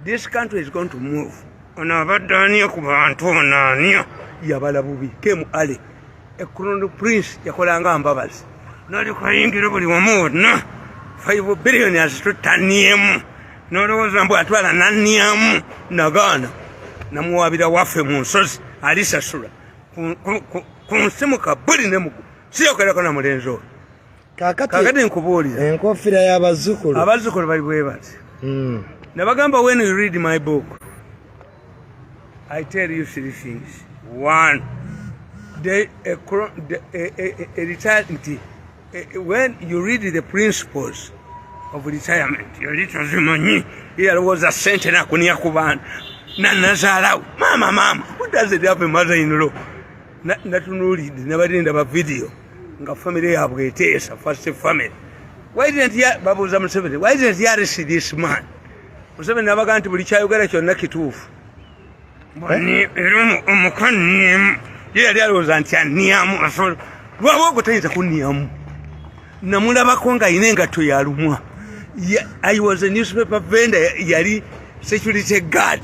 this country is going to move. Onabadania kubantonania yabalabubi kemu ale Crown Prince yakolanga mbabazi nali kayingira buli wamona 5 billion yazitutaniemu nolowoza mbu atwala naniamu nagana namuwabira waffe mu nsozi alisasula kunsimuka buli nemugu siyokerako na mulenzi oyo kakati nkubuulira enkofira y'abazzukulu abazzukulu bali bwe bati nabagamba when you read my book I tell you 3 things. 1, when you read the principles of retirement, here was a sentence mama, who does it have a mother-in-law? Not to read, never did have a video. Family have a taste, a first family. Why didn't you, why didn't you see this man? Was never going to be child your lucky tooth. Was Antianiam, so what is a Kuniam? Namula Konga inenga to Yarumwa. I was a newspaper vendor, Yari, security guard.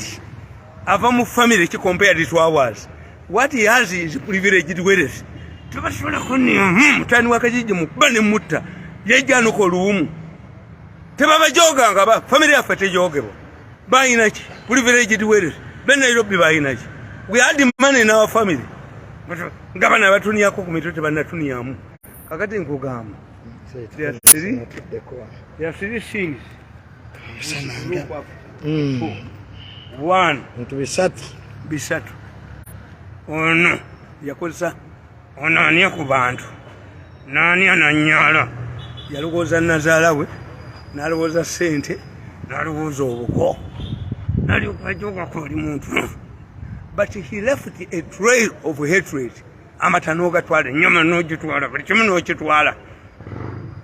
Avamu family to compare this to ours. What he has is privileged with us. Tabashola Kuniam, Tanwakaji, Bani Mutta, Yajano Kolum. Tababa Joga, family of a Jogo. Buying a privileged with us. We had the money in our family. But Governor Batunia Kukumito Banatuniam. Kakatin Kugam. There are 3 things. 1. To be sat. Be sat. Oh no. Yakusa. Onania Kubantu. Nania Nanyala. Yalugoza Nazalawe. Nalwoza Sente. Nalwozo Go. But he left a trail of hatred. Amatanoga twala, nyama noji twala, but chama noji twala.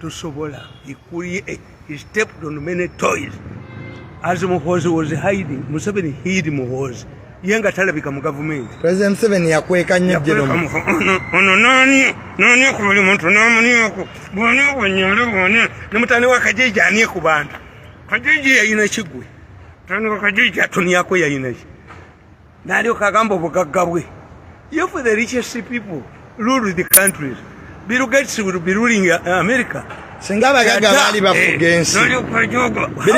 To Sobola, he stepped on many toys. As Muhozi was hiding, Museveni hid Muhozi. Younger Tala become government. President Seven Yakweka Nyabjero. No, Nani Kulimonto, Namaniako, Bono, when you're Namutanawa Kaja, Niakuban. Kaja in a chigui. Tanwakaja Tuniako Yainaj. Nadio Kagambo Gagawi. You for the richest people rule the countries. Bill Gates will be ruling America. Singaba Gagali against Bill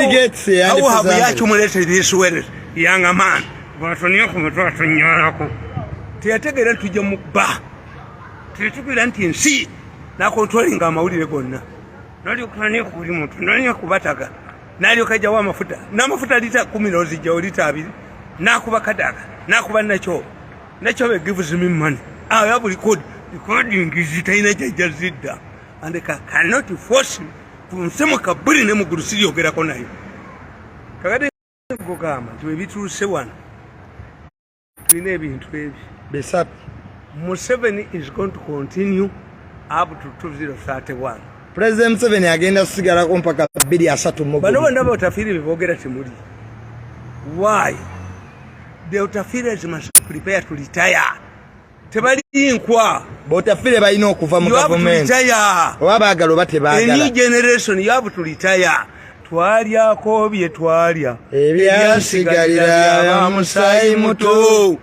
Gates. How have we accumulated this wealth, younger man? But on your commitment, Tiataka to Jamukba. Tiatukulantin see. Now controlling Gamaudi Gona. Nadio Kanye Kulimutu, Nanya Kubataka. Nadio Kajawa Mafuta. Namafuta Dita Kuminozi Jodita. Nakuba Kadaka. Nakuba Nacho. Nacho gives me money. I have recording is it in and they cannot force him to Samuka bring them to see your Gerakonai. Kagade Gogama to be true, say one. To enable him to be sat. Museveni is going to continue up to 2031. President Seven again, a cigar compaka Bidi Asatu Moba. But no one about a feeling of Timuri. Why? The Otafires must prepare to retire. Tebali inkwa. Botafire Baino Kufamu government. A new generation, you have to retire. Twalia Kobi Twalia. Ebia Sigaria Musai Muto.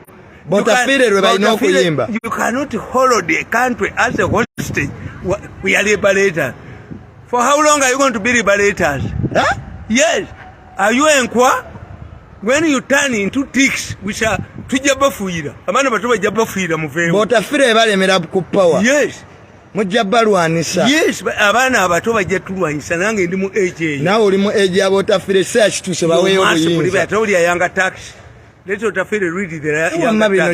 Botafire Baino Kuyimba. You cannot hold the country as a hostage. We are liberators. For how long are you going to be liberators? Huh? Yes. Are you inkwa? When you turn into ticks, which are Tujabafuira, a man of a Jabafuira Move. Botafire Balemera power. Yes. Mujabaruanisa. Yes, but Avana Batova Jetua is an angry new age. Now, Limo Eja Botafire search to survive. I told you a younger tax. Let's Otafire read the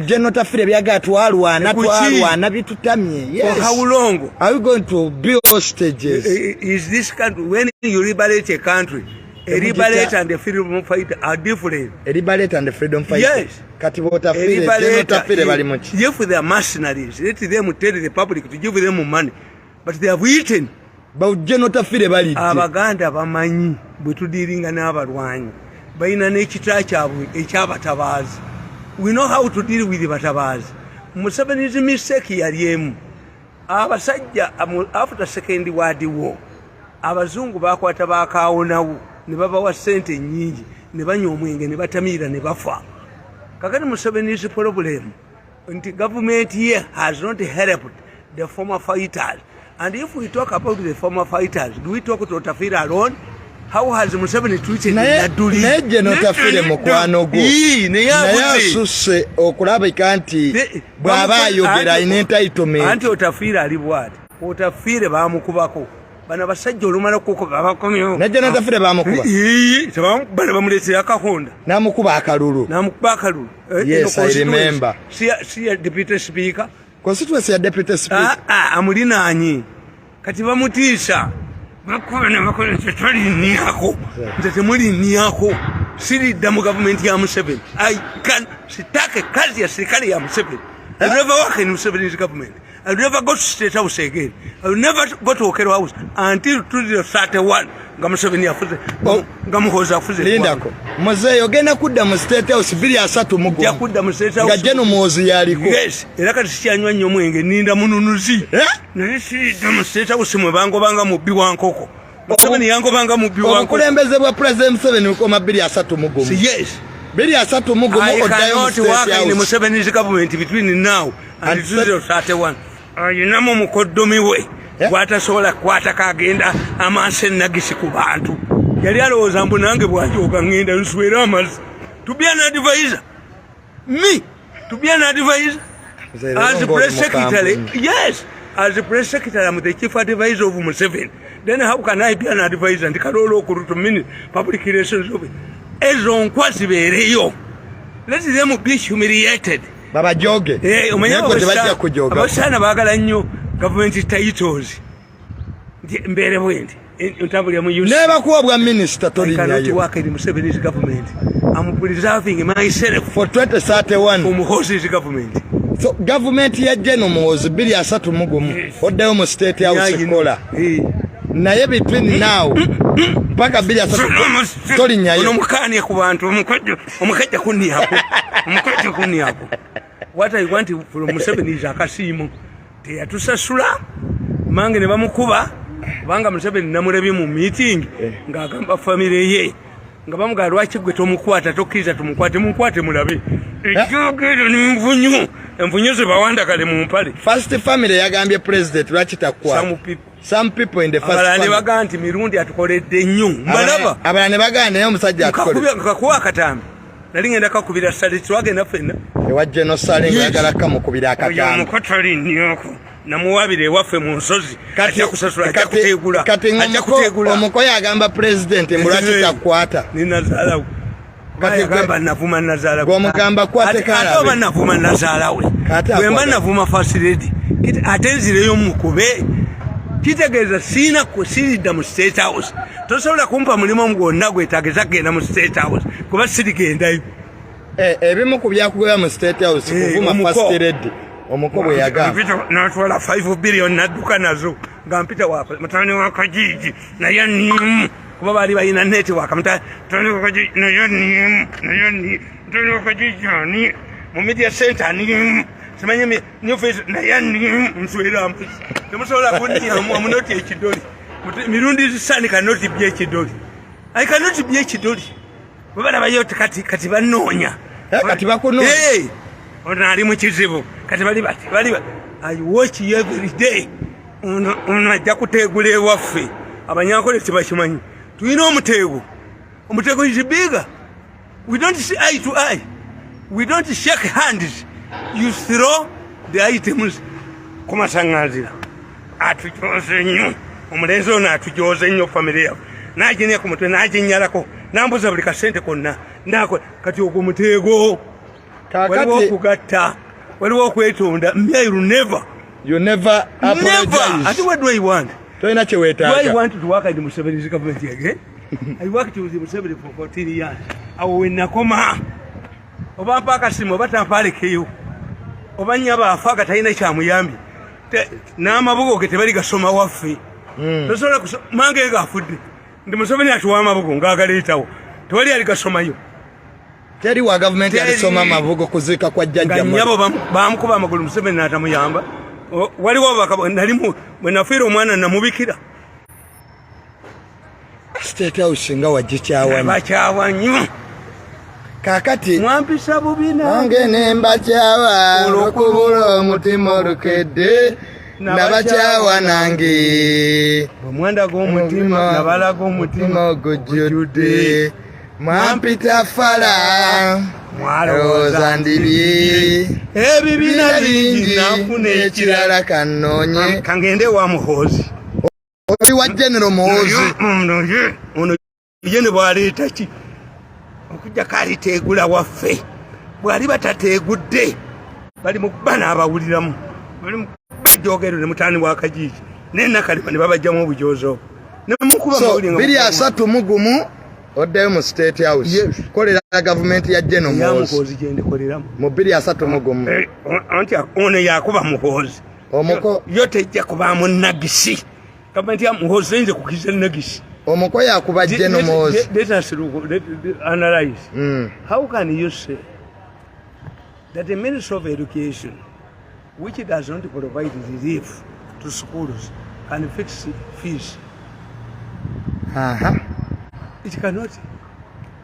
Genotafire Yaga to Alwa, not to Alwa, Nabi to Tami. For how long are you going to build hostages? Is this country when you liberate a country? A liberate and the freedom fighter are different. A liberate and the freedom fighter. Yes. Katibota if they are mercenaries, let them tell the public to give them money. But they have eaten. But Genota Fidebali. Abaganda Bamanyi, Butudiring and Abarwine. Baina Nechitachabu, Echabatabaz. We know how to deal with the Batabaz. Museveni is a mistake here. Abasaja after second World War. Abazungu Bakwatabaka now. Nibaba was sent in Niji, ne banywa omwenge ne batamira ne bafa. Kakati Museveni's problem nti government here has not helped the former fighters. And if we talk about the former fighters, do we talk to Otafire alone? How has Museveni treated Naduli? Neje Otafire mukwano gwo. Naye asusse okulabika nti bw'aba ayogera ine entitlement. Anti Otafire ali bw'ati. Otafire baamukubako. Bana basajja olumala okukuba bakomyewo. Neje Otafire baamukuba. Bana bamuleetera akahonda. N'amukuba akalulu. Yes, I remember. See a deputy speaker. Constituency ya deputy speaker. Amulinaanyi. Kati bamutiisa. Bakola nti twalinnyako. Nze temulinnyako. Siridda mu gavumenti ya Museveni. Sitake kazi ya serikali ya Museveni. I will never work in Museveni's government. I will never go to State House again. I will never go to Okero House until 2031. Museveni afuze. Muhoozi afuze. Lindako. Muzeeyi ogenda kudda mu State House 2 mugo. Nja kudda mu State House. Nga Jeno Muhoozi yaliko. Yes. Era kati sikyanywa nnyo mwenge ninda mununuzi. Naye siridda mu State House mwe bangobanga mubbi wa nkoko. Museveni yangobanga mubbi wa nkoko. Obukulembeze bwa President Museveni bukoma 2 mugo. Yes. 2 mugo oddayo mu State House. I cannot work in Museveni's government between now and 2031. Ayinamu mukoddomi we. Gwatasobola kwataka agenda amaaso ennagisi ku bantu. Yali alowooza mbu nange bw'ajooga ngenda nswera amazzi. To be an advisor. Me. To be an advisor. As the press secretary. Yes. As the press secretary, I'm the chief advisor of Museveni. Then how can I be an advisor? And Karolo Kurutumini, public relations of it. Ezo nkwa zibeereyo. Let them be humiliated. Baba joge. Abasana baagala nnyo government titles. Mbeere bwendi. Ntambulira mu use. Never kuwa minister tolinyayo. I cannot work in Museveni's government. I'm preserving myself for 2031 for Muhoozi's government. So government ya Jeno Muhoozi 2 mugo oddayo mu State House kola. Naye between now mpaka 2 tolinyayo. Ono mukani ku bantu omukajja kuniyako. Omukajja kuniyako. What I want from Museveni is akasiimo. Teyatusasula mange ne bamukuba kubanga Museveni namulabye mu meeting ng'agamba family ye nga bamugala lwaki gwe tomukwata tokkiriza tumukwate munkwate mulabe ejjogero n'envunyu envunyu ze bawanda kale mu mpale. First family yagambye president lwaki takwa. Some people in the first family. Abalala ne bagaa nti mirundi atukoledde nnyo. Mbalaba. Abalala ne bagaa naye omusajja atukoledde. Kakuwa akatambi. Nali ngenda kakubira sale twagenda ffenna. Ewa Jeno Sale ng'ayagala kamukubira akatambi. Oyo omukotali nnyoko. Namuwabire ewaffe mu nsozi. Ajja kusasula, ajja kuteegula. Kati omukoya agamba president lwaki takwata. Ni nazaalawe. Kati agamba navuma nazaalawe. Gw'omugamba kwate kala. Ate oba navuma nazaalawe. Bwe mba navuma first lady. Ate nzireyo mukube. Kitegeeza siina kusiridda mu State House. Tosobola kumpa mulimu gwonna gwetaagisa kugenda mu State House kuba sirigendayo. Ebimu ku byakugera mu State House kuvuma first lady. Omuko bwe yagamba n'atwala 5 billion n'adduka nazo nga mpita mutani wa Kajiji naye nnimu kuba baali balina network mutani wa Kajiji naye nnimu mutani wa Kajiji ani mu media center nnimu simanyi new face naye nnimu nswera ampuzi temusobola kunniamu amunoti ekidoli mirundi zisani kanoti bye ekidoli I cannot be ekidoli bwe balabayo kati banoonya kati bakunoonya ona ali mu kizibu kati bali I watch you every day. Ajja kuteegula ewaffe abanyankole tebakimanyi tulina omuteego is bigger. We don't see eye to eye. We don't shake hands. You throw the items kumasaŋŋanzira atujooze nnyo omulenzi ono atujooze nnyo famire yaffe n'aginya ku mutwe n'aginyalako nambuza buli kasente konna kati ogwo muteego waliwo okugatta waliwo okwetonda you never apologize. Ati what do I want? Toyina kye weetaaga. Do I want to work in Museveni's government again? I worked with Museveni for 14 years. Awo we nakoma oba mpa akasimu oba tampalekeyo oba nnyaba afa nga talina kyamuyambye n'amabugo ge tebali gasoma waffe tosobola mange gafudde ndi Museveni atuwa amabugo ng'agaleetawo tewali ali gasomayo. Teri wa government alisoma amavugo kuziika kwa jjajja nyabo bamukuba amagulu Museveni n'atamuyamba. Waliwo nalimu bwe nafiira omwana namubikira. State House nga wagikyawa nnyo. Bakyawa nnyo. kakati mwampisa bubina nange nemba kyawa olukubula omutima olukedde nabakyawa nange omwanda gw'omutima nabalaga omutima ogujjudde mwampita fala mwalowooza ndibye ebibiina bingi nafuna ekirala kannoonye kangende wa muhoozi oli wa genero muhoozi ono ye ne bwaleeta ki okujja kaliteegula waffe bwali batateegudde bali mu kuba n'abawuliramu bali mu bajogero ne mutaani wa kajiiki nennakalema ne babajjamu obujoozi nemukuba mawulire biri 31 oddayo mu state house kolera gavumenti ya General muhoozi gyendikoleramu mu 31 anti ono yakuba muhoozi omuko yo tejja kubaamu nagisi gavumenti ya muhoozi eyinza kukiza nagisi omuko yakuba General Muhoozi. Let us analyze. How can you say that the Ministry of Education, which does not provide relief to schools, can fix fees? It cannot.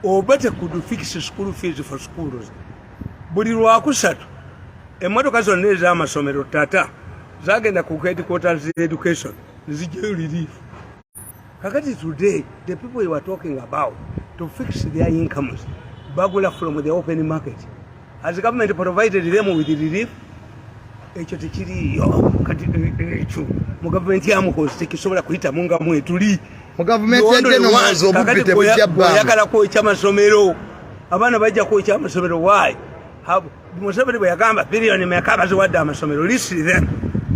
Or better could fix school fees for schools. Buli lwakusatu emmotoka zonna ez'amasomero tata zagenda ku headquarters education nizijjayo relief. Kakati today, the people you were talking about to fix their incomes, bagula from the open market. Has the government provided them with the relief? Ekyo tekiriyo kati ekyo mu gavumenti ya Muhoozi tekisobola kuyita munga mwetuli mu gavumenti ya General Muhoozi obudde bujja bbanga oyagala kwokya amasomero abaana bajja kwokya amasomero why Museveni bwe yagamba biliyoni meka baziwadde amasomero list them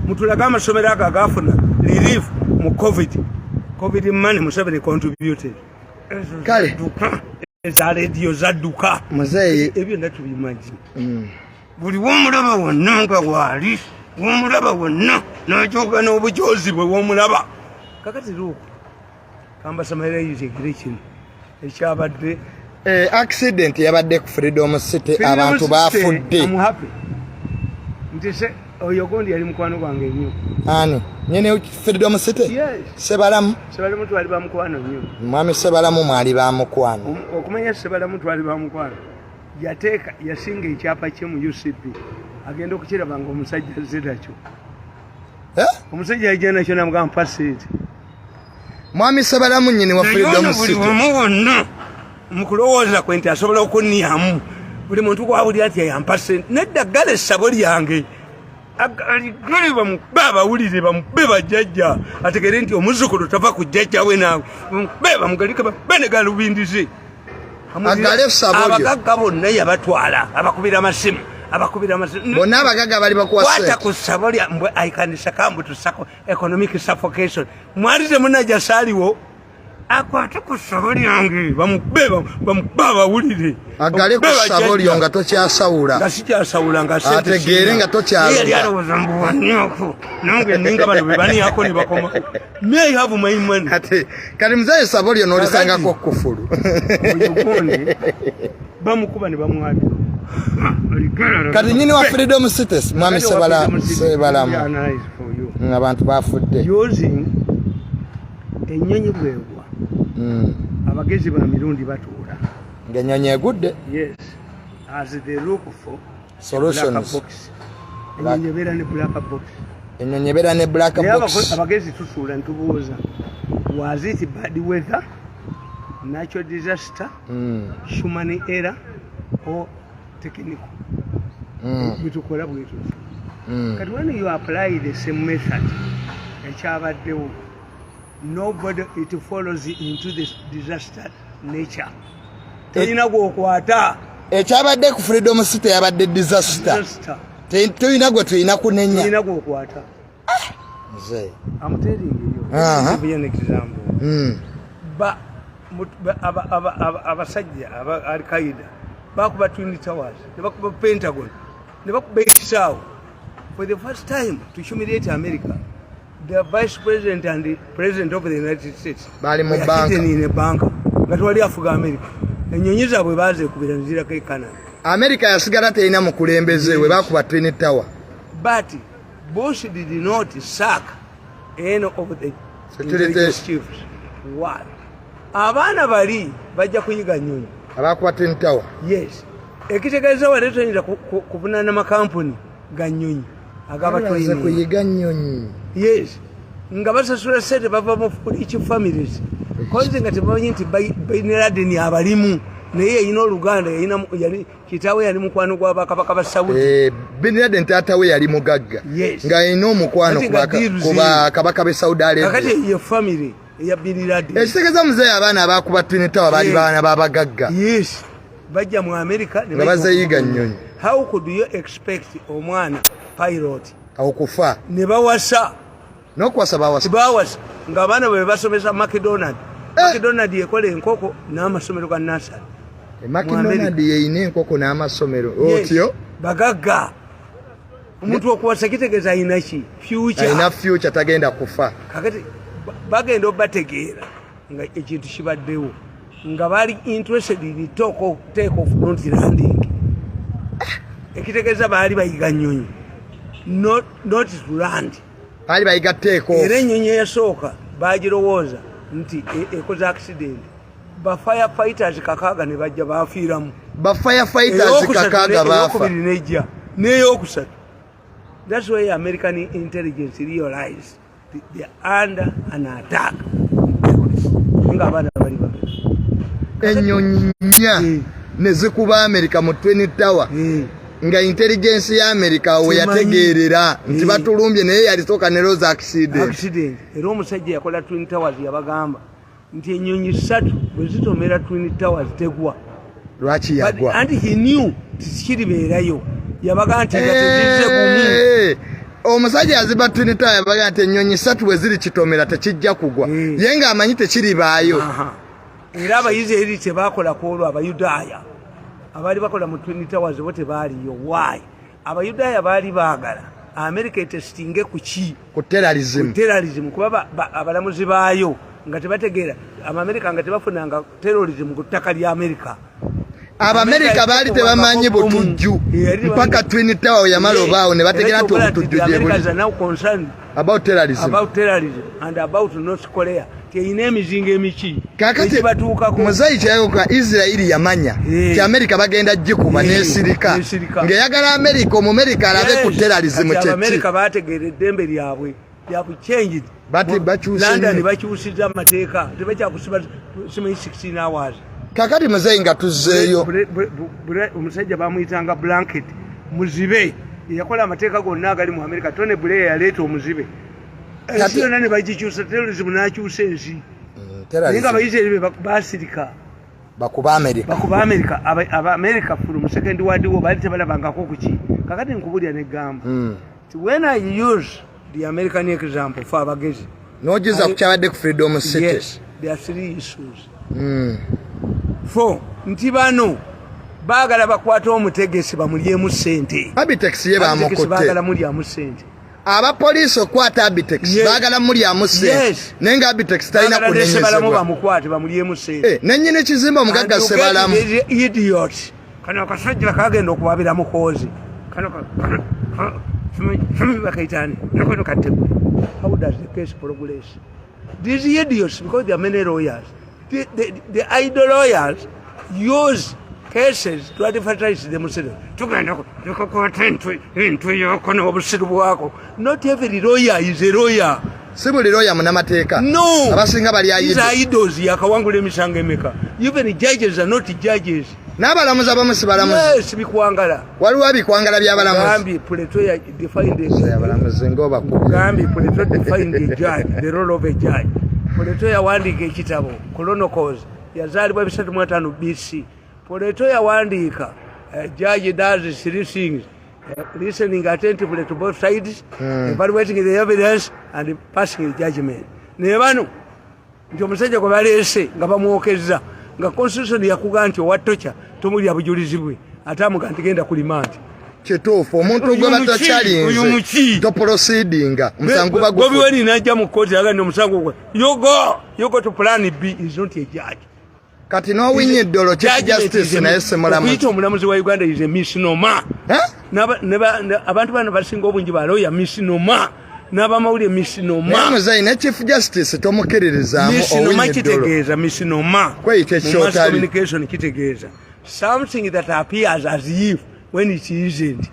mutulaga amasomero ago agafuna relief mu covid money Museveni contributed kale eza radio zadduka muzeeyi ebyo natubimanyi buli womulaba wonna nga waali womulaba wonna n'ajoga n'obujoozi bwe womulaba kakati luuku kambasamalayitegere kino ekyabadde accident yabadde ku Freedom City abantu baafudde nti se oyo gondi yali mukwano gwange nnyo ani nyene Freedom City sebalamu twali bamukwano nnyo mwami sebalamu mwali bamukwano okumanya sebalamu twali bamukwano yateeka yasinga ekyapa kye mu UCP agenda okukiraba nga omusajja azze nakyo omusajja yajja nakyo namugamba paseeti mwami sebalamu nyini wa Freedom City wonna mukulowooza kwe nti asobola okunniyamu buli muntu gwabuli ati yampase neddagala essabo lyange agali bamube abawulire bamube bajjajja ategere nti omuzukulu tava ku jjajja we naawe bamube bamugalike babene galubindize abagagga bonna yabatwala abakubira amasimu bonna abagagga bali bakwata ku ssabo lya mbwe ayikanisa kambu tusako economic suffocation mwali temunaja saaliwo akwate ku ssabo lyange bamube abawulire agale ku ssabo lyo nga tokyasawula nga sikyasawula nga ategeere nga tokyayali alowooza mbu wanyako nange ninga bano be baniyako ne bakoma may have my money ate kati muzeeyi ssabo lyo n'olisangako kufulu oyogonde bamukuba ne bamwata kati nyini wa Freedom City mwami sebalamu abantu baafudde ennyonyi bwegwa abagezi ba mirundi batuula ng'ennyonyi egudde as they look for solutions ennyonyi ebeera ne black box ennyonyi ebeera ne black box abagezi tusuula ntubuuza was it bad weather natural disaster human error or technical bitukola bwetu kati when you apply the same method ekyabaddewo nobody it follows into this disaster nature telina gwokwata ekyabadde ku Freedom City yabadde disaster telina gwe tulina kunenya telina gwokwata muzeeyi I'm telling you give you an example abasajja Al-Qaeda bakuba Twin Towers ne bakuba Pentagon ne bakuba ekisaawo for the first time to humiliate America. The Vice President and the President of the United States bali mu banka nga twali afuga America ennyonyi zaabwe bazeekubira nzirako e Canada. America yasigala terina mukulembeze we bakuba Twin Tower. But Bush did not sack any of the intelligence chiefs. Why? Abaana bali bajja kuyiga nnyonyi abakuba Twin Tower. Yes. Ekitegeeza wale tuyinza kuvunaana makampuni ga nnyonyi agabatwine kuyiga nnyonyi. Yes. Nga basasula sente bava mu each families. Kozi nga tebamanyi nti Bin Laden abalimu naye yalina Oluganda yali kitaawe yali mukwano gwa bakabaka ba Saudi. Bin Laden taatawe yali mugagga nga yalina omukwano ku bakabaka be Saudi Arabia. Kakati ye family ya Bin Laden. Ekitegeeza muzeeyi abaana abakuba Twin Tower baali baana babagagga. Yes. Bajja mu America nga bazayiga nnyonyi. How could you expect omwana pilot okufa ne bawasa n'okuwasa bawasa nga abaana bwe basomesa McDonald yekola enkoko n'amasomero ga nursery. McDonald yeyina enkoko n'amasomero otyo bagagga. Omuntu okuwasa kitegeeza ayina ki future tagenda kufa. Kakati bagenda obategeera nga ekintu kibaddewo nga bali interested in take off not landing. Ekitegeeza baali bayiga nnyonyi not to land. Baali bayiga take off. Era ennyonyi eyasooka bagirowooza nti ekoze accident. Ba firefighters kakaaga ne bajja baafiiramu. Ba firefighters kakaaga baafa. N'eyookusatu. That's why American intelligence realized they are under an attack. Nga abaana bali bagenda. Ennyonyi nnya ne zikuba America mu Twin Tower. Nga intelligence ya America we yategeerera nti batulumbye naye yalisooka ne rose accident. Era omusajja yakola Twin Towers yabagamba nti ennyonyi 3 bwe zitomera Twin Towers tegwa. Lwaki yagwa? And he knew tikiribeerayo. Yabaga nti gatezize gumu. Omusajja aziba Twin Tower yabaga nti ennyonyi 3 bwe ziri kitomera tekijja kugwa. Ye nga amanyi tekiribaayo. Era abayizi eri tebakola kwolwo Abayudaaya abali bakola mu Twin Towers bo tebaaliyo. Why? Abayudaaya baali baagala America etestinge ku terrorism kuba abalamuzi baayo nga tebategeera America nga tebafunanga terrorism ku ttaka lya America. Abamerika baali tebamanyi butujju mpaka Twin Tower yamala obaawo ne bategeera nti obutujju gye buli. About terrorism and about North Korea. Eyina emizinga emiki kakati muzeeyi kyayoka Israeli yamanya ti America bagenda gikuba n'esirika ng'eyagala America Omumerika alabe ku terrorism kyeki. America baategeera eddembe lyabwe lyakuchanged London bakyusiza amateeka tebakyakusiba simanyi 16 hours. Kakati muzeeyi nga tuzzeeyo omusajja bamuyitanga blanket muzibe yakola amateeka gonna agali mu America. Tony Blair yaleeta omuzibe ensi yonna ne bagikyusa terrorism n'akyusa ensi. Nga abayisraeli basirika bakuba America Aba-America from Second World War baali tebalabangako kuki. Kakati nkubulya neggamba when I use the American example for abagezi n'ogiza ku kyabadde ku Freedom City. Yes, there are 3 issues. 4 nti bano baagala bakwata omutegesi bamulyemu ssente. Abitex ye bamukotte baagala mulyamu ssente. Abapoliisi okwata Abitex baagala mulyamu ssente naye nga Abitex talina kunenyezebwa. Bamukwate bamulyemu ssente. Nennyini ekizimba omugagga Sebalamu idiot kano akasajja kagenda okuwabira mukozi kano bakaitani nakono kategori. How does the case progress? These idiots, because there are many lawyers, the idle lawyers use cases to advertise themselves. Not every lawyer is a lawyer. Si buli lawyer munamateeka. No. Abasinga bali ayide. These are idols yakawangula emisango emeka. Even judges are not judges. N'abalamuzi abamu si balamuzi. Yes, bikwangala. Waliwo bikwangala by'abalamuzi. Gambi Pretoria defined abalamuzi ngoba ku. Gambi Pretoria defined a judge, the role of a judge. Pretoria wandiika ekitabo Chronicles yazaalibwa 3 BC. Pretoria wandiika judge does 3 things: listening attentively to both sides, evaluating the evidence, and passing a judgment. Ne bano nti omusajja gwe baleese nga bamwokezza nga constitution yakuga nti owattocha tomulya bujulizi bwe ate amuga nti genda kulimandi. Kituufu omuntu gwe batacyalinze to proceedinga omusango bagwo Bobi Wine najja mu kkooti agandi omusango gwe you go to plan B is not a judge. Kati n'owinye eddolo Chief Justice naye semulamuzi. Okuyita omulamuzi wa Uganda is a misnomer. Abantu bano basinga obungi ba lawyer misnomer. n'abamawulire missinoma. Naye muzeeyi ne Chief Justice tomukkiririzaamu Missinoma kitegeeza missinoma. Kweyita ekyotali. Mass communication kitegeeza. Something that appears as if when it isn't.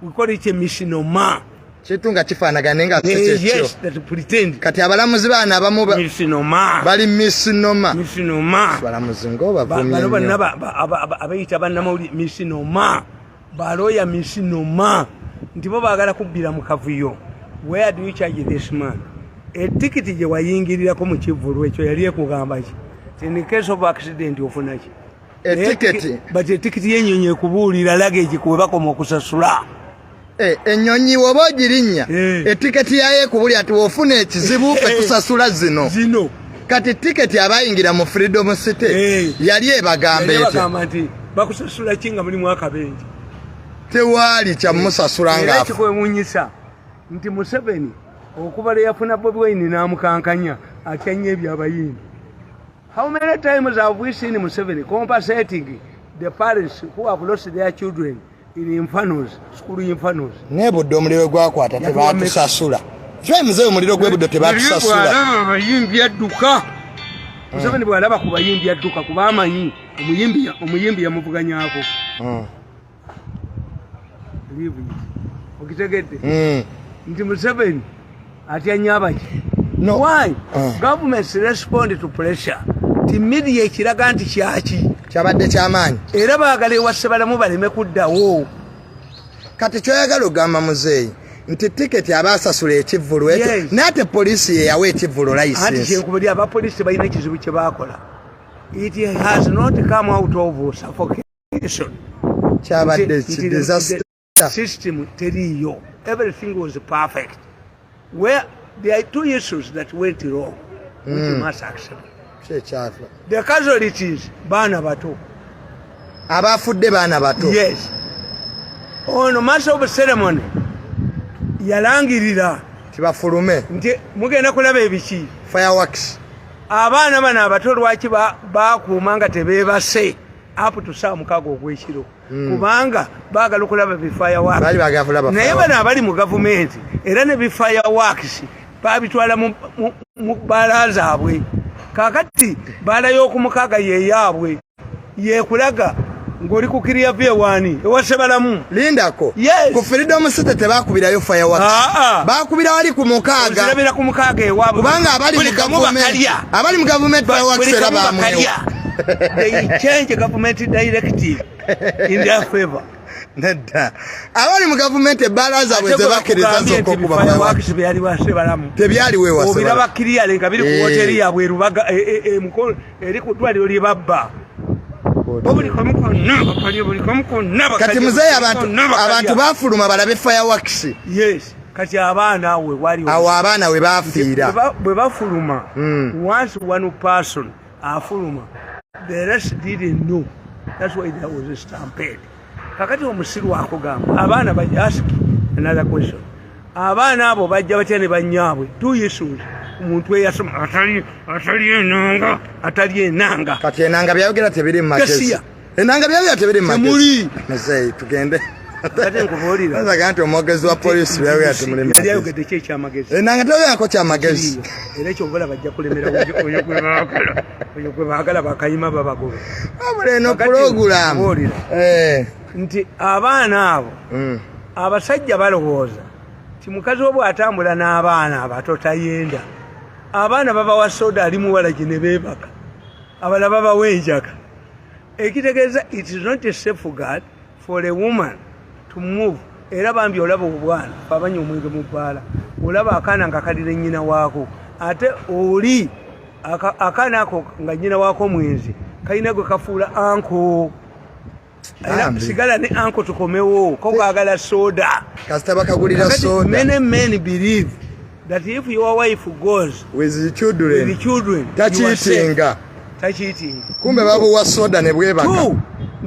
We call it a missinoma. Kitunga kifaanagane nga yes, that pretend. Kati abalamuzi baana abamu missinoma. Bali missinoma. Missinoma. Balamuzi ng'obavumye nnyo. Abayita bannamawulire missinoma. Baloya missinoma. Nti bo baagala kubbira mu kavuyo. Where do you charge this man? Etikiti gye wayingirirako mu kivvulu ekyo yali ekugamba ki? In the case of accident ofuna ki? Etikiti. But etikiti y'ennyonyi ekubuulira luggage kuwe bakoma okusasula. Ennyonyi woba ogirinnya etiketi yayo ekubulira ati wofuna ekizibu fe tusasula zino. Kati tiketi abayingira mu Freedom City yali ebagamba nti bakusasula ki nga mulimu akabenje. Tewaali kyamusasula nga era kikwewuunyisa nti Museveni okuba yafuna Bobi Wine n'amukankanya atyanya ebyabayimbi. How many times have we seen Museveni compensating the parents who have lost their children in infernos, school infernos? Nebudde omuliro gwakwata tebatusasula. Ffe muzeeyi omuliro gwebudde tebatusasula. Abayimbi adduka. Museveni bw'alaba ku bayimbi adduka kuba amanyi omuyimbi yamuvuganyaako. Okitegedde? Nti Museveni atyanya abaki? No. Why? Governments respond to pressure. Ti media ekiraga nti kyaki? Kyabadde kyamaanyi. Era baagala ewasse balamu baleme kuddawo. Kati kyoyagala ogamba muzeeyi nti tiketi abaasasula ekivvulu ekyo n'ate poliisi ye yawa ekivvulu license. Anti kyenkubuli abapoliisi balina ekizibu kye baakola. It has not come out of suffocation. Kyabadde disaster. System teriyo. Everything was perfect. Where there are two issues that went wrong, which you must accept. The casualties, baana bato. Abafudde baana bato. Yes. Ono master of ceremony yalangirira tibafulume nti mugenda kulaba ebiki fireworks. Abaana bano abato lwaki bakuuma nga tebeebase up to saa mukaaga ogw'ekiro kubanga baagala okulaba bifireworks. Naye bano abali mu gavumenti era ne bifireworks babitwala mu bbaala zaabwe. Kakati bbaala y'okumukaaga yeeyaabwe yeekulaga ng'oli ku kiriya vyewani ewase balamu lindako. Ku Freedom City tebakubirayo fireworks. Bakubira wali ku mukaaga. Ozirabira ku mukaaga ewaabwe kubanga abali mu gavumenti fireworks era bamwewa. They change government directive in their favor. Nedda abali mu gavumenti ebbaala zaabwe zebakkiriza zokka okuba fireworks byali wase balamu tebyaliwo ewase balamu. Obiraba kiriyale nga biri ku hoteri yaabwe Rubaga eri ku ddwaliro lye babba. Kati muzeeyi abantu bafuluma balabe fireworks. Yes. Kati abaana awe wali awo abaana we baafiira bwe bafuluma. Once one person afuluma the rest didn't know. That's why there was a stampede. Kakati omusiru akugamba abaana bajja ask another question. Abaana abo bajja batya ne bannyaabwe two issues. Omuntu eyasoma atali enanga. Kati enanga byayogera tebiri mu magezi. Enanga byayogera tebiri mu magezi. Muzeeyi tugende. Kati nkubuulira. Nazaga nti omwogezi wa poliisi byayogera temuli mu magezi. Yayogedde ki ekyamagezi? Enanga teyogerako kyamagezi. Era ekyo obola bajja kulemera oyo gwe baagala bakayima babagobe. Wabula eno pulogulaamu. Nti abaana abo abasajja balowooza ti mukazi we bw'atambula n'abaana abato tayenda. Abaana babawa soda ali muwala gye ne beebaka. Abalala babawa enjaka. Ekitegeeza it is not a safeguard for a woman to move. Era bambi olaba obwana abanya omwenge mu bbaala olaba akaana nga kalira nnyina waako ate oli akaana ako nga nnyina waako mwenzi kalina gwe kafuula anko. Era sigala ne anko tukomewo ko kaagala soda. Kasita bakagulira soda. Many men believe that if your wife goes with the children tachitinga. Kumbe babuwa soda ne bwebaka.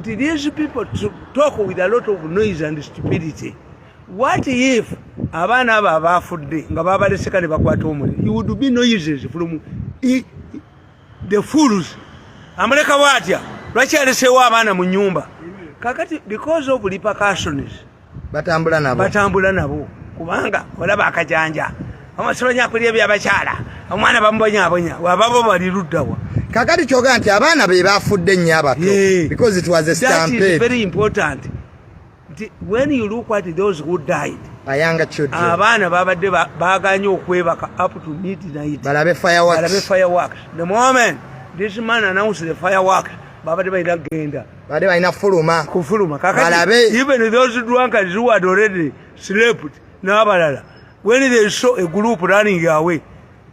These people talk with a lot of noise and stupidity. What if abaana abo abafudde nga babaleseka ne bakwata omuli? You would be noises from the fools. Amuleka watya lwaki alesewo abaana mu nyumba? Kakati because of repercussions batambula nabo kubanga olaba akajanja amasolo nyakulya byabachala omwana bamubonyabonya wababo bali luddawa kakati kyoga nti abaana be bafudde nnyo abato because it was a stampede. That is very important. When you look at those who died, younger children, abaana babadde baganye okwebaka up to midnight balabe fireworks. The moment this man announced the fireworks, babadde balina genda bade balina kufuluma kakati even those drunkards who had already slept n'abalala when they saw a group running away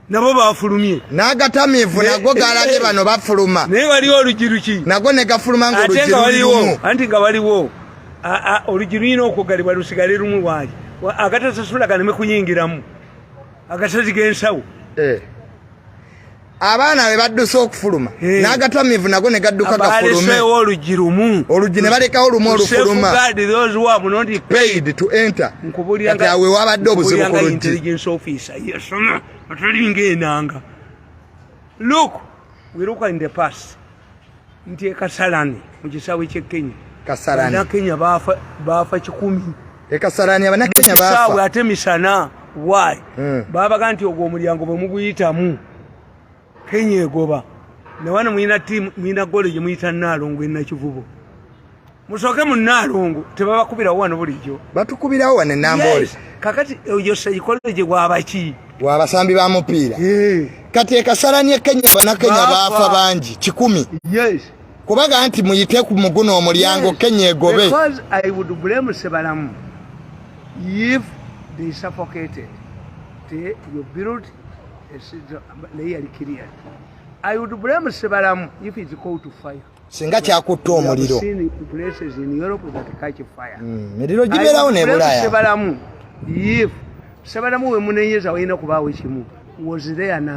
nabo bafulumye n'agatamivu nago galabye bano bafuluma naye waliwo olugiruki nago ne gafuluma ng'olugirulimu anti nga waliwo olugiruina okugalibwa lusigale lumu lwaki agatasasula ganeme kuyingiramu agasazi g'ensawo abaana be baddusa okufuluma n'agatamivu nago ne gadduka gafulume olugi ne balekawo lumu olufuluma paid to enter kati awe wabadde obuzibu ku lugi. Look, we look in the past. Nti Kasarani mu kisaawe ky'e Kenya. Kasarani Kenya bafa 10. Kasarani abana Kenya bafa ate misana. Why? Baba ganti ogwo omulyango bwe muguyitamu Kenya egoba. Ne wano mwina team mwina gole gye muyita Nalongo na Kivubo. Musoke mu Nalongo tebabakubirawo wano bulijjo. Batukubirawo wane Nambole. Kakati eyo psychology gwabaki. Wabasambi ba mupiira. Kati Kasarani Kenya abana Kenya bafa bangi 10. Yes. Kubaga nti muyite ku muguno omulyango Kenya egobe. Because I would blame Sebalamu if they suffocated. You build a layer clear. I would blame Sebalamu if it's called to fire. Singa kyakutta omuliro. Places in Europe that catch fire. Miriro giberawo ne Bulaya. Sebalamu if Sebalamu we munenyeza wayina kubaawo ekimu was there an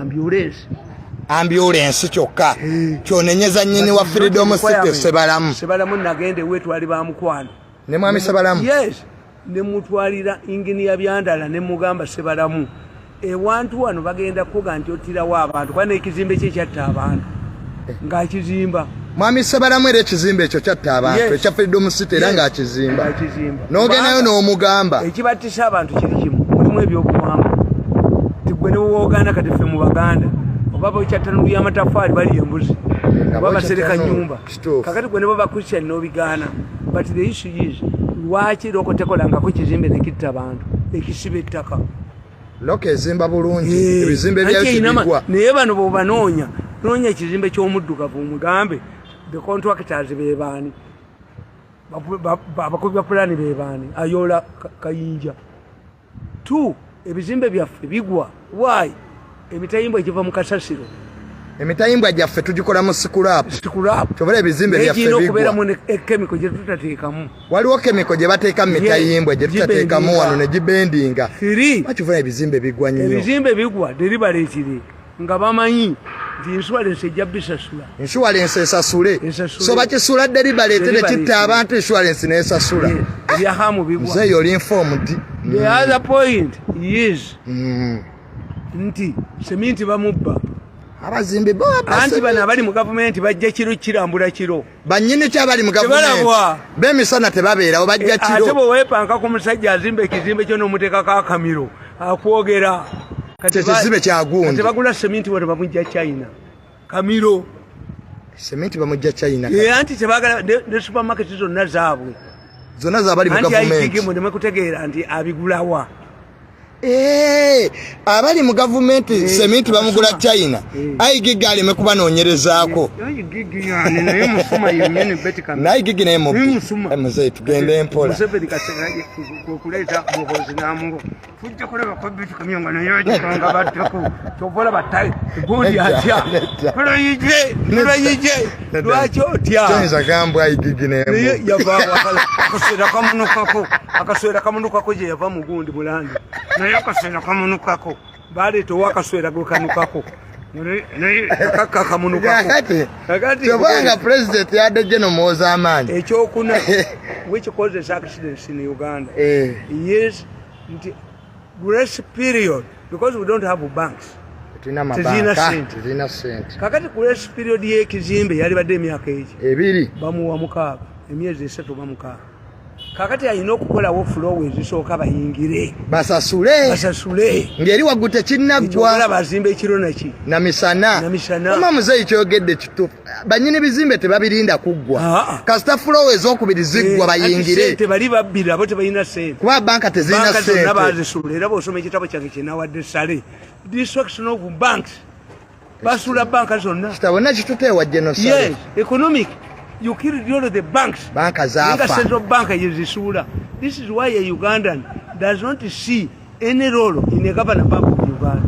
ambulance kyokka kyonenyeza nnyini wa Freedom City Sebalamu nagende wetu ali bamukwano ne mwami Sebalamu. Yes, ne mutwalira engineer byandala ne mugamba Sebalamu ewantu wano bagenda kuga nti otirawo abantu kwana ekizimbe kye kyatta abantu ng'akizimba mwami Sebalamu era ekizimbe ekyo kyatta abantu ekya Freedom City era ng'akizimba n'ogendayo n'omugamba ekibattisa abantu kiri kimu mulimu ebyobuwangwa tigwe ne wooganda kati ffe mu Baganda obaba okyattanulu y'amatafaali bali embuzi oba basereka nyumba kakati gwe ne baba Christian n'obigaana but the issue is lwaki loko tekolangako kizimbe ne kitta abantu ekisiba ettaka loko ezimba bulungi ebizimbe byayo kibigwa naye bano bw'obanoonya noonya ekizimbe ky'omuddugavu mugambe the contractors be baani abakubi ba pulaani be baani Ayola Kayinja 2 ebizimbe byaffe bigwa why emitayimbwa ekiva mu kasasiro emitayimbwa gyaffe tugikola mu sikulapu kyobala ebizimbe byaffe bigwa okubeera mu ekemiko gye tutateekamu waliwo kemiko gye bateeka mu mitayimbwa gye tutateekamu wano ne gibendinga bakivuna ebizimbe bigwa nnyo ebizimbe bigwa deliberately nga bamanyi nti insurance ejja bisasula insurance esasule so bakisula deliberately ne kitta abantu insurance n'esasula ebyahamu bigwa mzee oli informed. The other point is nti seminti bamubba abazimbe anti bana abali mu gavumenti bajja kiro kirambula kiro bannyini kyabali mu gavumenti bemisana tebabeerawo bajja kiro ate bwe weepanka ku musajja azimba ekizimbe kyo n'omuteekako akamiro akwogera kati ekizimbe kyagundi tebagula seminti wano bamujja China kamiro seminti bamujja China anti tebagala ne supermarket zonna zaabwe zonna zabali mu gavumenti anti ayigige mu kutegeera nti abigulawa abali mu gavumenti seminti bamugula China ayigige aleme kubanoonyerezaako nayigige naye muze tugende empola lwaki otya toyinza gamba ayigige naye akaswera kamunukako gye yava mu gundi mulandi naye akaswera kamunukako baleeta owakaswera gwekanukako tobanga president yadde gye nomwoza amaanyi ekyokuna which causes accidents in Uganda yes nti grace period because we don't have banks tezina sente kakati grace period y'ekizimbe yali badde emyaka egi ebiri bamuwa 6 emyezi 3 ba 6 kakati alina okukolawo flow ezisooka bayingire basasule ngeri wagute kinnaggwa bazimba ekiro naki na misana oma muzeeyi kyogedde kituufu banyini bizimbe tebabirinda kuggwa kasita flow ezokubiri ziggwa bayingire tebali babbira abo tebalina sente kuba banka tezirina sente bazisula era bw'osoma ekitabo kyange kyenawadde sale destruction of banks basula banka zonna kitabo nakituteewa genocide yes economic you killed all of the banks. Banka zafa. Central bank yezisula. This is why a Ugandan does not see any role in the government bank of Uganda.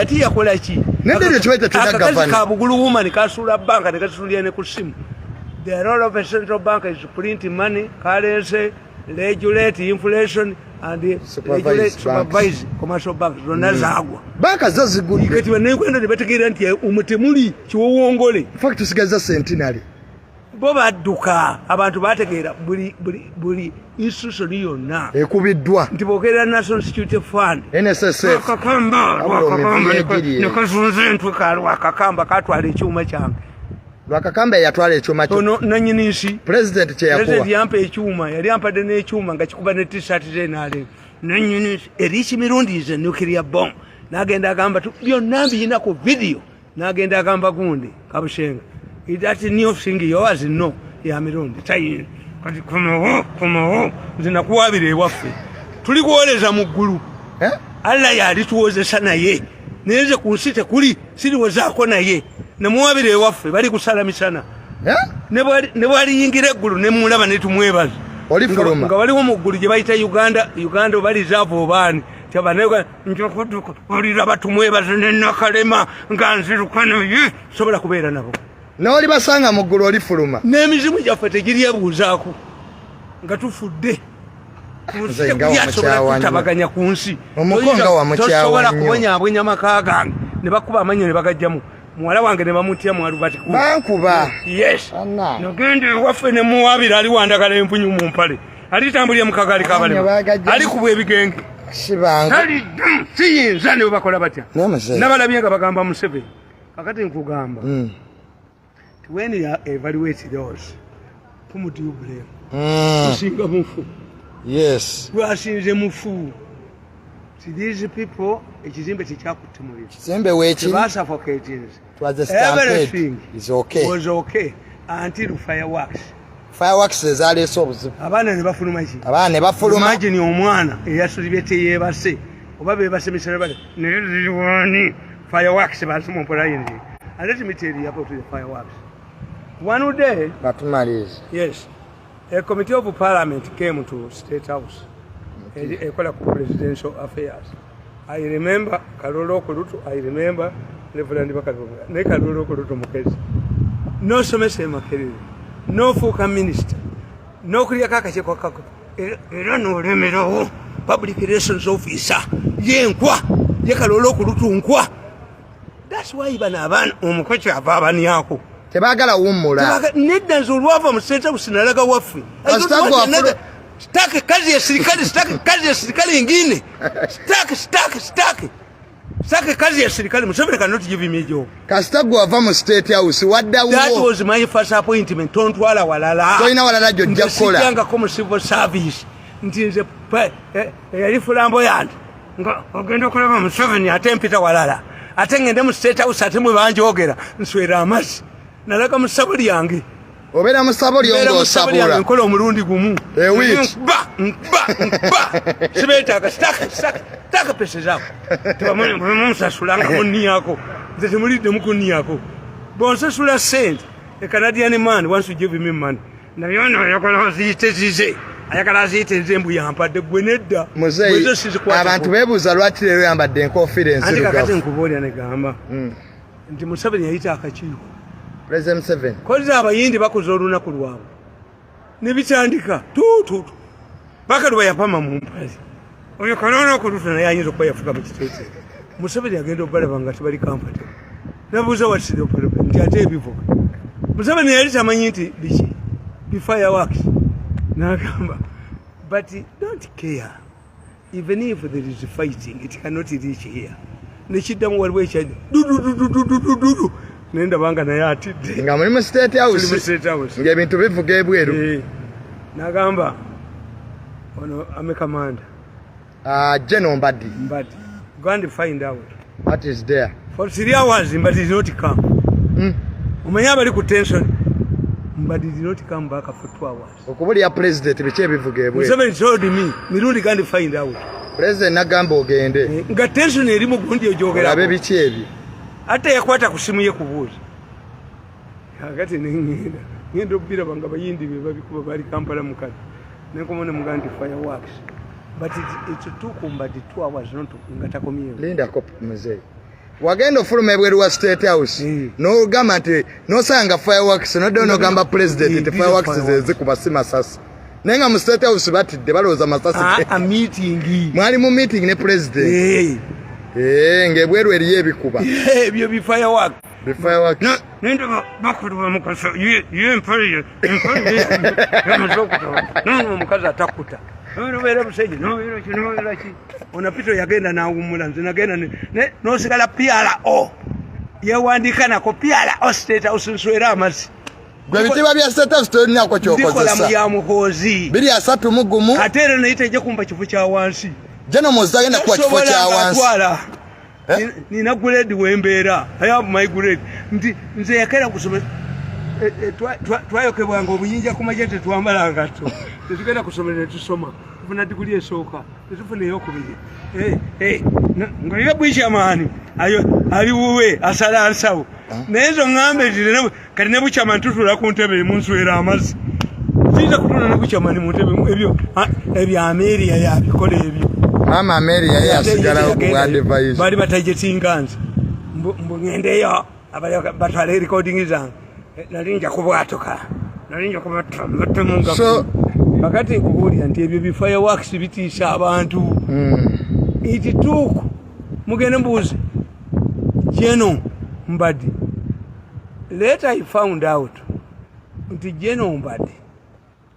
Ati yakola ki? Nende chwete tuna government. Kabugulu woman kasula banka ne kasulia ne kusimu. The role of a central bank is to print money, currency, regulate inflation and supervise commercial banks. Ronazagwa. Banka zazigudde. Kati banekwenda ne bategeera nti umutemuli kiwowongole. In fact tusigaza centenary. Bo badduka abantu bategeera buli institution yonna ekubiddwa nti bogerera National Security Fund NSSF kakamba nekazunze ntwe kakamba katwala ekyuma kyange lwakakamba yatwala ekyuma kyo ono nanyini nsi president kyeyakuwa yampa ekyuma yali ampadde n'ekyuma nga kikuba ne t-shirt ze naale nanyini nsi erichi mirundi is a nuclear bomb n'agenda agamba byonna mbiyina ku video n'agenda agamba gundi Kabushenga that new thing yours no ya mirundi tayi kati komawo zinakuwabire waffe tuli kuoleza mu ggulu Allah yali tuwozesa naye neze kunsite kuli siri wazako naye namuwabire waffe bali kusala misana ne bali yingire ggulu ne mulaba ne tumwebaza oli fuluma nga bali mu ggulu je bayita Uganda bali zavo bani Chabanega njokutuko oli raba tumwebaza ne nakalema nganzirukana ye sobola kubeera nabo Noli basanga mu ggulu oli fuluma. N'emizimu gyaffe tegiryebuuzaako nga tufudde. Tabaganya ku nsi. Omukonga wa mukyawa nnyo. Tosobola kubonyaabwenya maka gange ne bakuba amannya ne bagajjamu. Muwala wange ne bamutya mu Albert Kuba. Bankuba. Yes. Nogende waffe ne muwabira ali wandagala empunyu mu mpale. Alitambulira mu kagali kabalema. Ali kubwa ebigenge. Sibanga. Siyinza ne bakola batya. Namaze. Nabalabye nga bagamba Museveni. Kakati nkugamba. When you evaluate those, whom do you blame? Yes. We are seeing them fool. See, these people, it is in the Chicago. The suffocating. It was a stampede. Everything is okay. Was okay until fireworks. Fireworks is all the sobs. Abana ne bafulumaji. Abana ne bafuluma. Imagine omwana eyasulibete yebase. Obabe basemisera bale. Ne fireworks basumpola yindi. And let me tell you about the fireworks. One day, yes, a committee of parliament came to State House, a presidential affairs. I remember Karolo Kurutu, I remember Reverend Bakaruga, Nekarolo Kurutu Mukezi. No Somese Makeri, no Fuka minister, no Kriaka Chekaka, Erano Remero, public relations officer, Yenkwa, Yakarolo Kurutu. That's why even Avan Umukocha Babaniako. Tebagala wumula. Nedda nzulwava mu State House nalaga waffe. Staki kazi ya serikali, staki kazi ya serikali ingine. Staki kazi ya serikali. Museveni cannot give him a job. Kasitago ava mu State House wadda wo. That was my first appointment. Tontwala walala. Toina walala jojja kola. Nzijanga como civil service. Ntinze yali fulambo yandi. Nga ogenda kulaba Museveni ate mpita walala. Ate ngende mu State House ate mwe banjogera. Nswera amasi. Nalaka musabuli yange obera musabuli ongo sabula nkola omulundi gumu which sibeta staka pesa zako tubamanya musasulanga munni yako nze temulidde mukunni yako bonsasula sente a Canadian man wants to give me money nayono yakala ziyite ayakala ziyite nzembu yampadde gwe nedda muzeyi abantu bebuuza lwaki leero yambadde enconference andi kakati nkubuulira ne gamba nti Museveni yayita akakiiko President 7. Koza abayindi bakoze olunaku lwabwe. Ne bitandika tutu. Baka lwa yapama mu mpazi. Oyo kanono kulutu na yanyizo kwa yafuka mu kitete. Museveni agenda obalaba nga tibali comfort. Nabuza what's the problem? Nti ate ebivuga. Museveni yali tamanyi nti biki. Be fireworks. Nagamba. But don't care. Even if there is fighting, it cannot reach here. Nechiddamu waliwo ekyaji. Nenda banga naye atidde nga muri mu State House ng'ebintu bivuga ebweru Nagamba ono ame commander. General Mbadi. Go and find out. What is there? For 3 hours, Mbadi did not come. Umenya bali ku tension. Mbadi did not come back for 2 hours. Okubuli ya president biche bivuge bwe. Museveni told me, mirundi can't find out. President nagamba ogende. Nga tension erimu gundi ojogera. Abe biche ebi. Ate yakwata kusimu ye kubuuza. Akati ningenda. Ngendo bira banga bayindi be babikuba bali Kampala mukati. Nekomone mugandi fireworks. But it took Mbadi 2 hours not to ngatakomye. Linda kopi mzee. Wagendo fuluma ebweru wa State House. No government no sanga fireworks no dono gamba president the fireworks zikuba sima sasa. Nenga mu State House batidde baloza masasi. A meeting. Mwali mu meeting ne president. Ngebweru eriye bikuba. Ebyo bi fireworks. The fireworks. No, nendo bakuba mukasa. You empire. No mukaza atakuta. No vera buseje. No vera chi. Onapito yagenda na umula nagenda no sigala PRO. Yewandika nako PRO State House nswera amasi. Gwe bitiba bya State House tolina ko kyokozesa. Ndikola ya muhozi. Biri asatu mugumu. Atere naiteje kumba kifu kya wansi. Jeno mozagenda kwa kifo kya wansi. Nina grade wembera. I have my grade. Nze yakera kusoma twayokebwa ngo obuyinja kumajete twambala ngato. Tuzigenda kusomera tusoma. Funa diguli esoka. Tufune yokubiri. Ngoye bwisha mani. Ali wuwe asala ansawo. Nezo ngambe zirene kali ne bucha mantutula ku ntebe munswera amazi. Tiza kutuna ne bucha mani mu ntebe ebyo Ameria yabikola ebyo. Mama Ameria yasigala ku advice. Bali batajetinganza. Mbungendeyo abali batwale recording zangu. Nalinja kubwatoka. Nalinja kubata munga. So bakati kubuli anti ebyo bi fireworks bitisha abantu. Itituko mugene mbuzi. Jeno Mbadi. Later I found out that Jeno Mbadi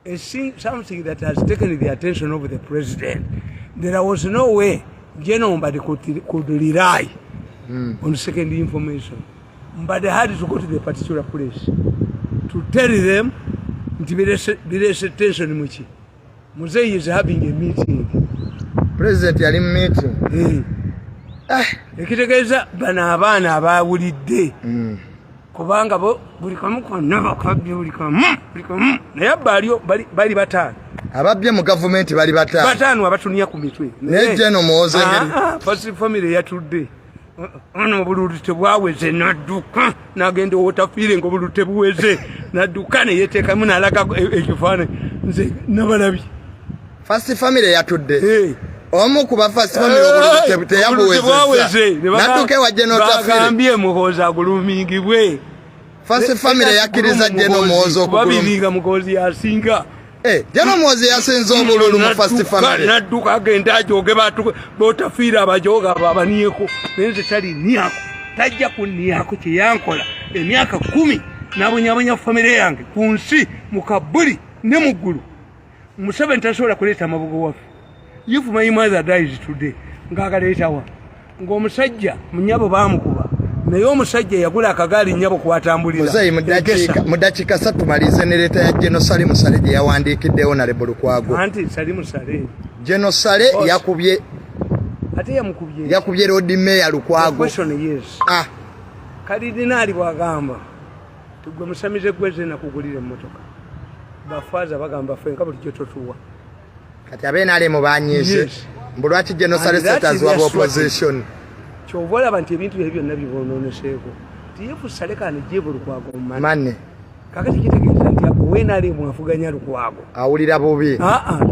is something that has taken the attention of the president. There was no way Jeno Mbadi could rely on second information. But they had to go to the particular place to tell them there is a tension muchi. Muzei is having a meeting. President yali meeting. Ekitegeza bana abaana abawulidde. Kubanga bo buli kamu konna bakabye buli kamu. Naye bali batano. Ababye mu government bali batano. Batano abatunia ku mitwe. Ne Jeno Muhozi ngeri. First family yatudde. Ono bulute bwaweze nadduka nagende wotafire ngo bulute buweze nadduka ne yeteka muna alaka ekifane nze nabalabi. First family yatudde. Omu kuba first family obulute yabuweze. Nadduke wa Jeno tafire. Bagambye Muhozi agulumingibwe. First family yakiriza Jeno Muhozi okuguluma. Babiringa Muhozi yasinga. Jeno Muhozi yasenza obululu mu first family. Nadduka agenda ajoge batu botafira abajoga babanieko. Nenze tali niyako. Tajja kuniyako kyeyankola emyaka 10 nabonyabonya family yange kunsi mukabuli ne mugulu. Museveni tasobola kuleta amabugo wafe. If my mother dies today, ngagaleta wa. Ng'omusajja munyabo bamukuba. Naye omusajja yagula akagaali nyabo kwatambulira. Muzeyi mudakika 3 malize ne leta ya Jeno Sale Musale je yawandikiddewo na Rebolo Kwago. Anti Sale Musale. Jeno Sale yakubye. Ate yamukubye. Yakubye road mayor Lukwago. Question yes. Kalidinali bwagamba. Tugwe musamize gweze na kugulira emmotoka. Bafaza bagamba fenka buli kyototuwa. Kati abenale mu banyise. Mbulwaki Jeno Sale status wa opposition. Chovola abantu ebintu ebyo byonna bibononeseko. Tiyefu Sale kana jevo Lukwago manne. Kakati kitegeeza nti wenale mwafuganya Lukwago. Awulira bubi.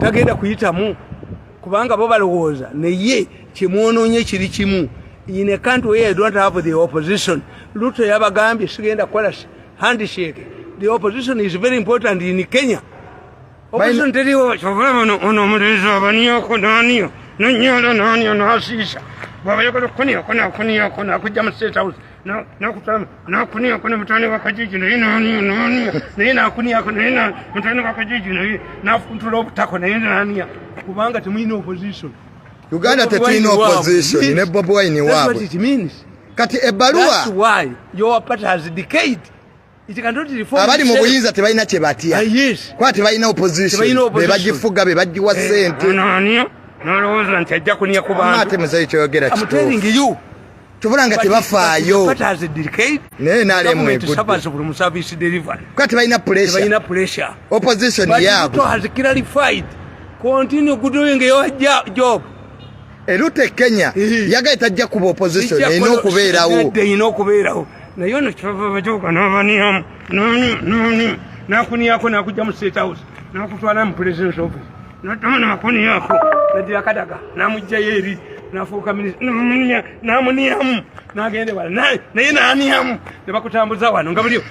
Tagenda kuyitamu. Kubanga bo balowooza naye kimwononye kiri kimu. In a country where you don't have the opposition, Ruto yabagambye sigenda kola handshake. The opposition is very important in Kenya. Opposition teriwo chovola ono muleza abaniyo naniyo nanyala naniyo nasisa. Baba yako kuniya kujja mu State House na kuniya mutane wakajiji na kuniya mutane wakajiji na funtula obutako naniya kubanga temuyina opposition. Uganda tetuyina opposition ne Bobi Wine waabwe. That's what it means. Kati ebaluwa. That's why your party has decayed. abali mu buyinza tebalina kye batya kuba tebalina opposition be bagifuga be bagiwa ssente nolowooza nti ajja kunya ku bantu ate muzeeyi kyoyogera kituufu tubula nga tebafaayo naye naalemu egudde kuba tebalina pressure opposition yaabwe erute Kenya yagaye tajja kuba opposition erina okubeerawo naye ono kyova bajoga n'abaniyamu nakuniyako nakujja mu State House nakutwala mu president's office natamana makuniyako nadira kadaga namujjayo eri nafuuka minisita namuniyamu nagende wala naye naniyamu ne bakutambuza wano nga buli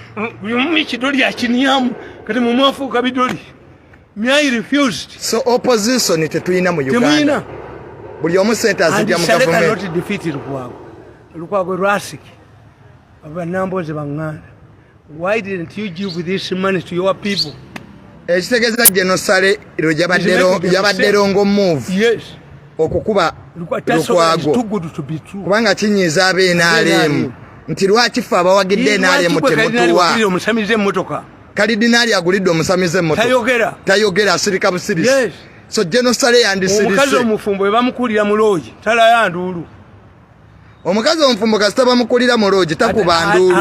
omu ekidoli akiniyamu kati mumwafuuka bidoli myai refused. So opposition tetulina mu Uganda buli omu sente azijja mu gavumenti Lukwago Rasiki abanamboze banganda. Why didn't you give this money to your people? Ekitegeza genosale yabadde rongo move. Yes. Okukuba Lukwago kubanga kinyiza NRM nti lwaki fe abawagidde NRM temutuwa kalidinaali agulidde omusamize emmotoka tayogera asirika busirisi. Yes. So genosale yandisirise omukazi omufumbo we bamukulira mu loogi talaya nduulu. Omukazi omufumbo kasita bamukulira mu loogi takuba nduulu.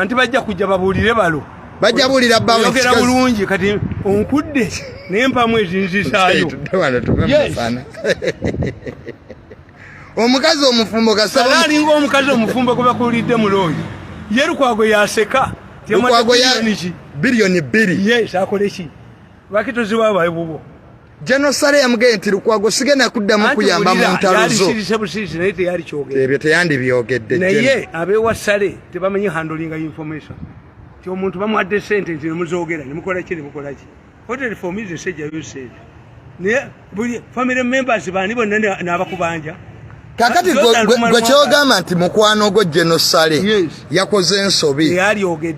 Nti bajja kujja babuulire balo bajja buulira bawe yogera bulungi kati onkudde n'empamu ezinzisaayo. Omukazi omufumbo kasita alinga omukazi omufumbo gwe bakulidde mu loogi ye Lukwago yaseka Lukwago ya bilioni 2. Yes, akole ki bakitozi baba ebubo genosale yamugee nti Lukwago sigenda kuddamu kuyamba mu ntaluzo ebyo teyandibyogedde naye abewasale tebamanyi handling information ti omuntu bamuwadde sente nti nemuzoogera nemukola ki hotel for me is sejja usage naye buli family members bani bonna n'abakubanja kakati gwe kyogamba nti mukwano gwo genosale yakoze ensobi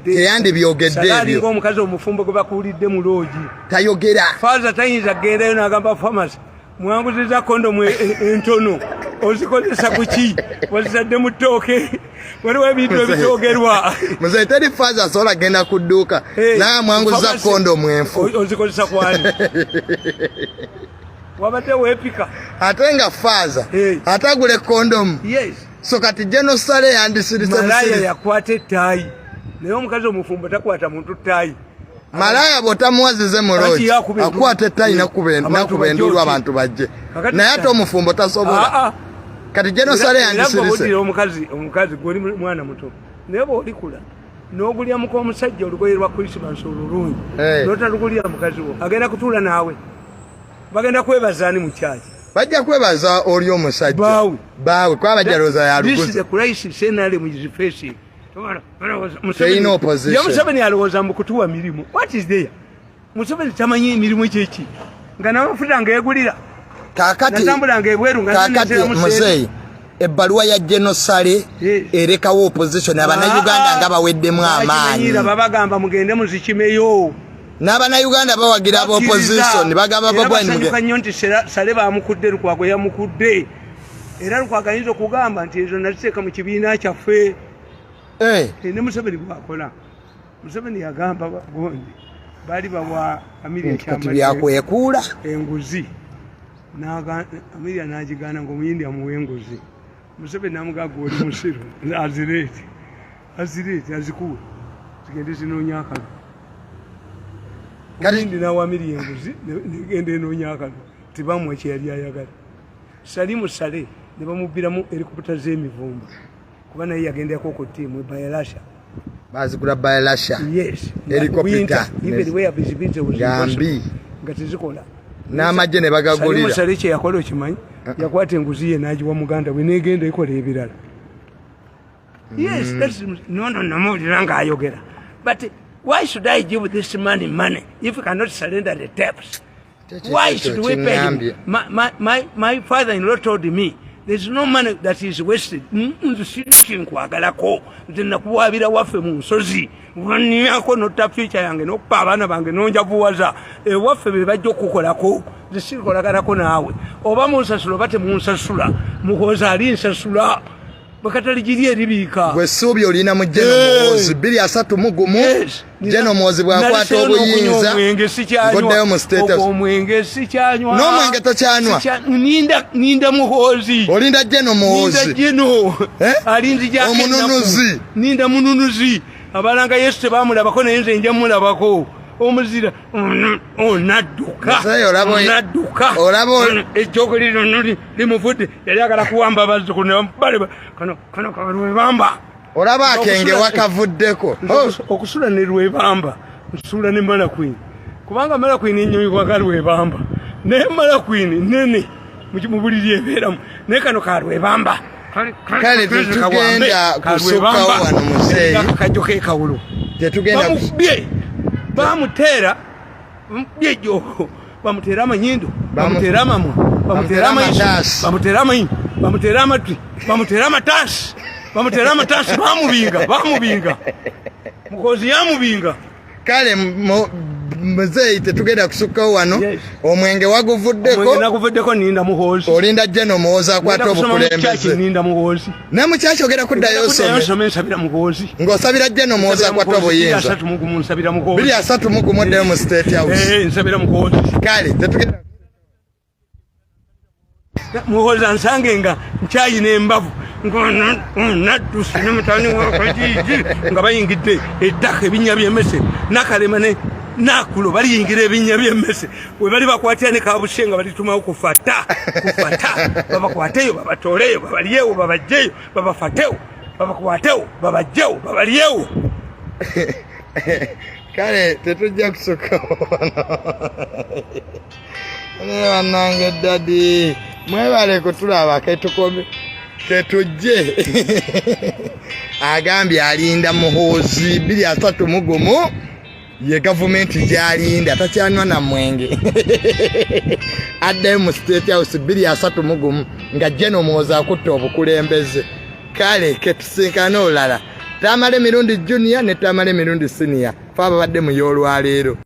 teyandibyogedde ebyo omukazi omufumbo gwe bakuulidde mu loogi tayogera faaza tayinza gendayo n'agamba famasi mwanguziza kondomu entono ozikozesa kuki wazizadde mu ttooke waliwo ebintu ebitoogerwa muzeeyi teri faaza asobola genda ku dduuka naye mwanguziza kondomu enfu ozikozesa kwani wabadde weepika ate nga faaza atagule kondomu. So kati genosale yandisirise malaya yakwata ettaayi naye omukazi omufumbo takwata muntu ttaayi. Malaya botamuwazize mu loogi akwata ettaayi nakuba enduulu abantu bajje naye ate omufumbo tasobola. Kati genosale yandisirise omukazi gwoli mwana muto naye bw'olikula n'ogulyamuka omusajja olugoye lwa Krismasi olulungi n'otalugulya mukazi wo agenda kutuula naawe bagenda kwebazaani mu kyaki bajja kwebaza oli omusajja baawe kwa bajaloza yaluguza teyina opposition Museveni alowooza mu kutuwa mirimu. What is there? Museveni tamanyi emirimu kyeki nga n'amafuta ng'egulira natambulanga ebweru nga muzeeyi ebbaluwa ya genosale erekawo opposition abannayuganda nga baweddemu amaanyi babagamba mugende muzikimeyo n'abannayuganda bawagira aba opposition bagamba babasanyuka nnyo nti Sale bamukudde Lukwago yamukudde era Lukwago ayinza okugamba nti ezo naziteeka mu kibiina kyaffe ne Museveni bwakola. Museveni yagamba bagondi baali bawa Amelia byakwekuula enguzi Amelia n'agigaana ng'omuyindi amuwa enguzi. Museveni n'amugamba oli musiru azirete azikuwe zigende zinoonya akalulu omuyindi n'awa Amelia enguzi negenda enoonya akalulu tibamuwa kyeyali ayagala. Salimu Sale ne bamubbiramu helikopita z'emivumba kuba naye yagendako ku ttiimu Bayelasha bazigula Bayelasha helikopita gambi nga tezikola n'amagye ne bagagulira. Sale kye yakola okimanyi yakwata enguzi ye n'agiwa muganda we negenda ekola ebirala. Namawulira ng'ayogera but why should I give this money if you cannot surrender the tapes? Why should we pay him? My father-in-law told me there's no money that is wasted. Nkwagalako nakuwabira waffe mu nsozi waniako nota future yange n'okupa abaana bange n'onjavuwaza ewaffe be bajja okukolako zisirikolaganako naawe oba munsasula oba temunsasula mukoza ali nsasula bakatali giri eribiika gwe suubi olina mu Jeno Muhoozi 231 Jeno Muhoozi bw'akwata obuyinza ngoddayo mu state house omwenge sikyanywa n'omwenge tokyanywa ninda Muhoozi olinda Jeno Muhoozi ninda Jeno alinzija omununuzi ninda mununuzi abalanga Yesu tebamulabako naye nze nja mulabako omuzira onadduka olabo ejjoogo lino limuvudde yali agala kuwamba abazzukulu ne bamubale kano kalwebamba olaba akenge wakavuddeko okusula ne lwebamba nsula ne Mala Queen kubanga Mala Queen ennyonyi kalwebamba naye Mala Queen nene mu buliri ebeeramu naye kano kalwebamba kale tetugenda kusukkawo wano muzeeyi akakajjo k'ekawulo tetugenda bamutera ejjoogo bamutera amanyindo bamutera amamwa bamutera amaiso bamutera amayini bamutera amatwi bamutera amataasi bamutera amataasi bamubinga Muhoozi yamubinga kale muzeeyi tetugenda kusukkawo wano omwenge waguvuddeko ninda Muhoozi olinda Jeno Muhoozi akwata obukulembeze ninda Muhoozi ne mu kyaki ogenda kuddayo osome nsabira Muhoozi ng'osabira Jeno Muhoozi akwata obuyinza 231 oddayo mu state house nsabira Muhoozi kale tetugenda Muhoozi ansange nga nkyayina embavu ng'onadduse ne mutani wakajiji nga bayingidde ettaka ebinnya by'emmese Nakalema ne Nakulo baliyingira ebinnya by'emmese we bali bakwatira ne Kabushe nga balitumawo kufata babakwateyo babatoleyo babalyewo babajjeyo babafatewo babakwatewo babajjewo babalyewo kale tetujja kusukkawo ne bannange ddadi mwebale kutulaba ketujje agambye alinda Muhoozi 231 ye gavumenti gy'alinda takyanywa na mwenge addayo mu state house 231 nga Jeno Muhoozi akutta obukulembeze kale ketusinkana olulala Tamele mirundi junior ne Tamele mirundi senior fa babadde mu y'olwaleero